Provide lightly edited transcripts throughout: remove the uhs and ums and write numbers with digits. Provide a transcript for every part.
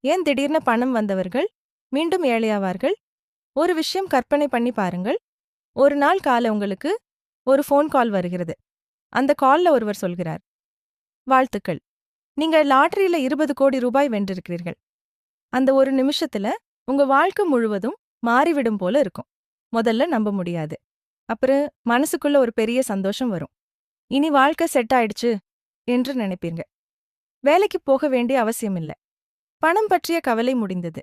ஏன் திடீர்னு பணம் வந்தவர்கள் மீண்டும் ஏழையாவார்கள்? ஒரு விஷயம் கற்பனை பண்ணி பாருங்கள். ஒரு நாள் காலை உங்களுக்கு ஒரு ஃபோன் கால் வருகிறது. அந்த கால்ல ஒருவர் சொல்கிறார், வாழ்த்துக்கள், நீங்க லாட்டரியில 20 கோடி ரூபாய் வென்றிருக்கிறீர்கள். அந்த ஒரு நிமிஷத்துல உங்க வாழ்க்கை முழுவதும் மாறிவிடும் போல இருக்கும். முதல்ல நம்ப முடியாது. அப்புறம் மனசுக்குள்ள ஒரு பெரிய சந்தோஷம் வரும். இனி வாழ்க்கை செட் ஆயிடுச்சு என்று நினைப்பீங்க. வேலைக்கு போக வேண்டிய அவசியமில்ல. பணம் பற்றிய கவலை முடிந்தது.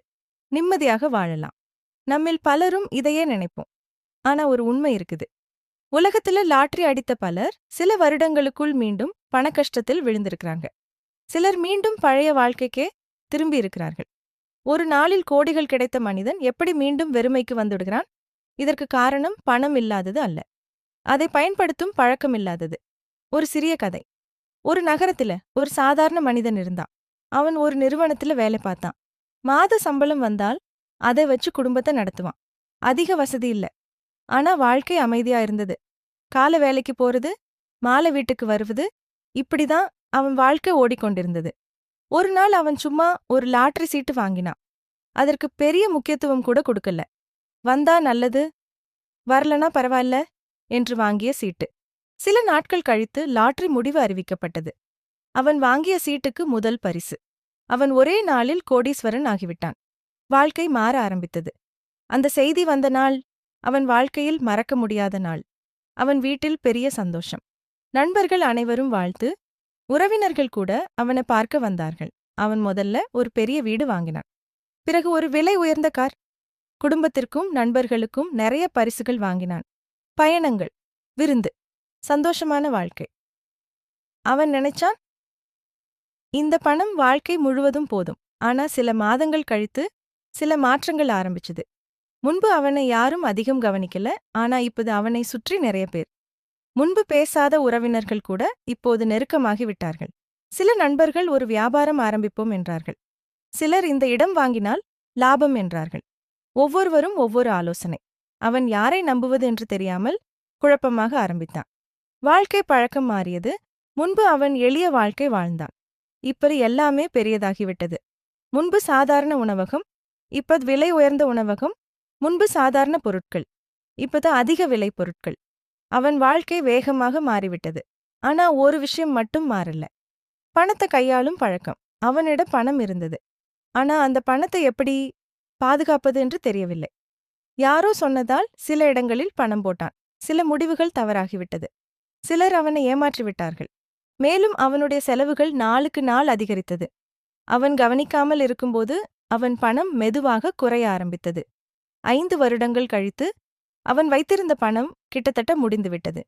நிம்மதியாக வாழலாம். நம்மில் பலரும் இதையே நினைப்போம். ஆனா ஒரு உண்மை இருக்குது. உலகத்துல லாட்டரி அடித்த பலர் சில வருடங்களுக்குள் மீண்டும் பண கஷ்டத்தில் விழுந்திருக்கிறாங்க. சிலர் மீண்டும் பழைய வாழ்க்கைக்கே திரும்பி இருக்கிறார்கள். ஒரு நாளில் கோடிகள் கிடைத்த மனிதன் எப்படி மீண்டும் வெறுமைக்கு வந்துடுகிறான்? இதற்கு காரணம் பணம் இல்லாதது அல்ல, அதை பயன்படுத்தும் பழக்கம் இல்லாதது. ஒரு சிறிய கதை. ஒரு நகரத்துல ஒரு சாதாரண மனிதன் இருந்தான். அவன் ஒரு நிறுவனத்துல வேலை பார்த்தான். மாத சம்பளம் வந்தால் அதை வச்சு குடும்பத்தை நடத்துவான். அதிக வசதி இல்ல, ஆனா வாழ்க்கை அமைதியா இருந்தது. கால வேலைக்கு போறது, மாலை வீட்டுக்கு வருவது, இப்படிதான் அவன் வாழ்க்கை ஓடிக்கொண்டிருந்தது. ஒரு நாள் அவன் சும்மா ஒரு லாட்டரி சீட்டு வாங்கினான். அதற்கு பெரிய முக்கியத்துவம் கூட கொடுக்கல. வந்தா நல்லது, வரலனா பரவாயில்ல என்று வாங்கிய சீட்டு. சில நாட்கள் கழித்து லாட்டரி முடிவு அறிவிக்கப்பட்டது. அவன் வாங்கிய சீட்டுக்கு முதல் பரிசு. அவன் ஒரே நாளில் கோடீஸ்வரன் ஆகிவிட்டான். வாழ்க்கை மாற ஆரம்பித்தது. அந்த செய்தி வந்த நாள் அவன் வாழ்க்கையில் மறக்க முடியாத நாள். அவன் வீட்டில் பெரிய சந்தோஷம். நண்பர்கள் அனைவரும் வாழ்த்து, உறவினர்கள் கூட அவனை பார்க்க வந்தார்கள். அவன் முதல்ல ஒரு பெரிய வீடு வாங்கினான். பிறகு ஒரு விலை உயர்ந்த கார். குடும்பத்திற்கும் நண்பர்களுக்கும் நிறைய பரிசுகள் வாங்கினான். பயணங்கள், விருந்து, சந்தோஷமான வாழ்க்கை. அவன் நினைச்சான், இந்த பணம் வாழ்க்கை முழுவதும் போதும். ஆனா சில மாதங்கள் கழித்து சில மாற்றங்கள் ஆரம்பிச்சுது. முன்பு அவனை யாரும் அதிகம் கவனிக்கல, ஆனா இப்போது அவனை சுற்றி நிறைய பேர். முன்பு பேசாத உறவினர்கள் கூட இப்போது நெருக்கமாகி விட்டார்கள். சில நண்பர்கள் ஒரு வியாபாரம் ஆரம்பிப்போம் என்றார்கள். சிலர் இந்த இடம் வாங்கினால் லாபம் என்றார்கள். ஒவ்வொருவரும் ஒவ்வொரு ஆலோசனை. அவன் யாரை நம்புவது என்று தெரியாமல் குழப்பமாக ஆரம்பித்தான். வாழ்க்கை பழக்கம் மாறியது. முன்பு அவன் எளிய வாழ்க்கை வாழ்ந்தான். இப்படி எல்லாமே பெரியதாகிவிட்டது. முன்பு சாதாரண உணவகம், இப்போது விலை உயர்ந்த உணவகம். முன்பு சாதாரண பொருட்கள், இப்போது அதிக விலை பொருட்கள். அவன் வாழ்க்கை வேகமாக மாறிவிட்டது. ஆனா ஒரு விஷயம் மட்டும் மாறல. பணத்தை கையாளும் பழக்கம். அவனிடம் பணம் இருந்தது, ஆனா அந்த பணத்தை எப்படி பாதுகாப்பது என்று தெரியவில்லை. யாரோ சொன்னதால் சில இடங்களில் பணம் போட்டான். சில முடிவுகள் தவறாகிவிட்டது. சிலர் அவனை ஏமாற்றிவிட்டார்கள். மேலும் அவனுடைய செலவுகள் நாளுக்கு நாள் அதிகரித்தது. அவன் கவனிக்காமல் இருக்கும்போது அவன் பணம் மெதுவாக குறைய ஆரம்பித்தது. 5 வருடங்கள் கழித்து அவன் வைத்திருந்த பணம் கிட்டத்தட்ட முடிந்துவிட்டது.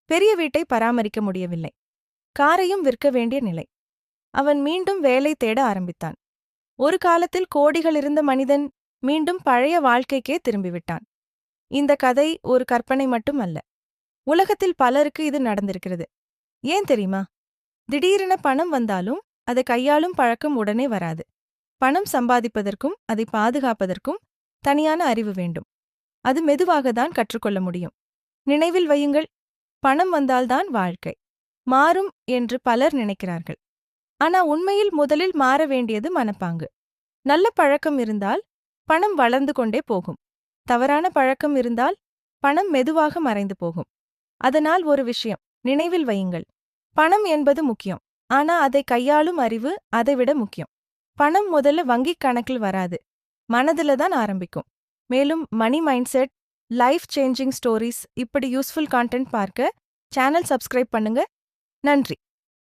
பெரிய வீட்டை பராமரிக்க முடியவில்லை. காரையும் விற்க வேண்டிய நிலை. அவன் மீண்டும் வேலை தேட ஆரம்பித்தான். ஒரு காலத்தில் கோடிகள் இருந்த மனிதன் மீண்டும் பழைய வாழ்க்கைக்கே திரும்பிவிட்டான். இந்த கதை ஒரு கற்பனை மட்டும் அல்ல. உலகத்தில் பலருக்கு இது நடந்திருக்கிறது. ஏன் தெரியுமா? திடீரென பணம் வந்தாலும் அதை கையாளும் பழக்கம் உடனே வராது. பணம் சம்பாதிப்பதற்கும் அதை பாதுகாப்பதற்கும் தனியான அறிவு வேண்டும். அது மெதுவாகத்தான் கற்றுக்கொள்ள முடியும். நினைவில் வையுங்கள், பணம் வந்தால்தான் வாழ்க்கை மாறும் என்று பலர் நினைக்கிறார்கள். ஆனா உண்மையில் முதலில் மாற வேண்டியது மனப்பாங்கு. நல்ல பழக்கம் இருந்தால் பணம் வளர்ந்து கொண்டே போகும். தவறான பழக்கம் இருந்தால் பணம் மெதுவாக மறைந்து போகும். அதனால் ஒரு விஷயம் நினைவில் வையுங்கள், பணம் என்பது முக்கியம், ஆனா அதை கையாளும் அறிவு அதைவிட முக்கியம். பணம் முதல்ல வங்கிக் கணக்கில் வராது, மனதில தான் ஆரம்பிக்கும். மேலும் money mindset, life changing stories, இப்படி யூஸ்ஃபுல் கான்டென்ட் பார்க்க சேனல் சப்ஸ்கிரைப் பண்ணுங்க. நன்றி.